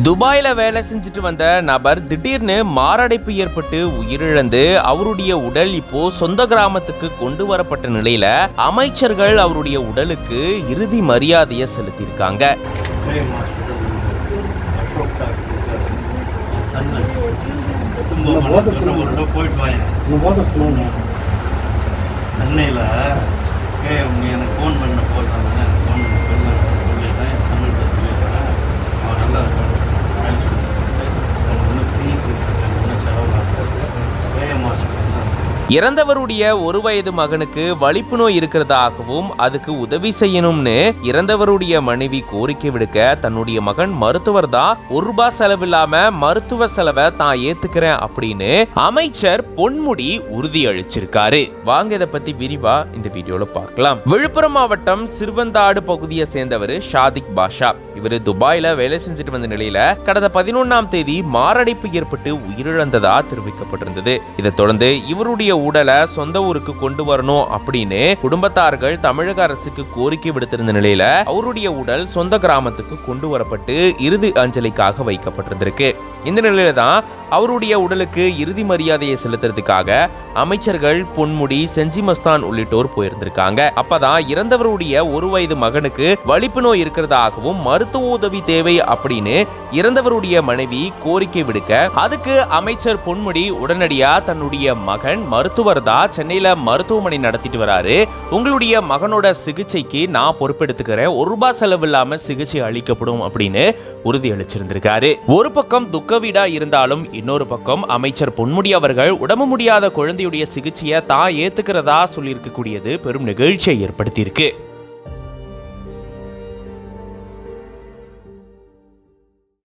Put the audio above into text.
துபாயில வேலை செஞ்சுட்டு வந்த நபர் திடீர்னு மாரடைப்பு ஏற்பட்டு உயிரிழந்து அவருடைய உடல் இப்போ சொந்த கிராமத்துக்கு கொண்டு வரப்பட்ட நிலையில அமைச்சர்கள் அவருடைய உடலுக்கு இறுதி மரியாதையை செலுத்தியிருக்காங்க. சென்னையில் எனக்கு ஃபோன் பண்ண போடுறாங்க. இறந்தவருடைய 1 வயது மகனுக்கு வலிப்பு நோய் இருக்கிறதாகவும் அதுக்கு உதவி செய்யணும்னு இறந்தவருடைய மனைவி கோரிக்கை விடுக்க தன்னுடைய மகன் மருத்துவர் தான் ₹1 செலவில்லாம மருத்துவ செலவை தான் ஏத்துக்கிறேன் அப்படின்னு அமைச்சர் பொன்முடி உறுதியளிச்சிருக்காரு. வாங்க இதை பத்தி விரிவா இந்த வீடியோல பார்க்கலாம். விழுப்புரம் மாவட்டம் சிறுவந்தாடு பகுதியை சேர்ந்தவர் ஷாதிக் பாஷா. இவர் துபாயில வேலை செஞ்சுட்டு வந்த நிலையில கடந்த 11ஆம் தேதி மாரடைப்பு ஏற்பட்டு உயிரிழந்ததா தெரிவிக்கப்பட்டிருந்தது. இதை தொடர்ந்து இவருடைய உடலை சொந்த ஊருக்கு கொண்டு வரணும் அப்படின்னு குடும்பத்தார்கள் தமிழக அரசுக்கு கோரிக்கை விடுத்திருந்த நிலையில அவருடைய உடல் சொந்த கிராமத்துக்கு கொண்டு வரப்பட்டு இறுதி அஞ்சலிக்காக வைக்கப்பட்டிருந்திருக்கு. இந்த நிலையில தான் அவருடைய உடலுக்கு இறுதி மரியாதையை செலுத்துறதுக்காக அமைச்சர்கள் பொன்முடி, செஞ்சி மஸ்தான் உள்ளிட்டோர் போயிருந்திருக்காங்க. அப்பதான் இறந்தவருடைய 1 வயது மகனுக்கு வலிப்பு நோய் இருக்கிறதாகவும் மருத்துவ உதவி தேவை அப்படின்னு இறந்தவருடைய மனைவி கோரிக்கை விடுக்க அதுக்கு அமைச்சர் பொன்முடி உடனடியா தன்னுடைய மகன் மருத்துவர் தான் சென்னையில மருத்துவமனை நடத்திட்டு வராரு, உங்களுடைய மகனோட சிகிச்சைக்கு நான் பொறுப்பெடுத்துக்கிறேன், ₹1 செலவில்லாம சிகிச்சை அளிக்கப்படும் அப்படின்னு உறுதியளிச்சிருந்திருக்காரு. ஒரு பக்கம் துக்க வீடா இருந்தாலும் இன்னொரு பக்கம் அமைச்சர் பொன்முடி அவர்கள் உடம்பு முடியாத குழந்தையுடைய சிகிச்சையை தான் ஏத்துக்கிறதா சொல்லியிருக்க கூடியது பெரும் நிகழ்ச்சியை ஏற்படுத்தியிருக்கு.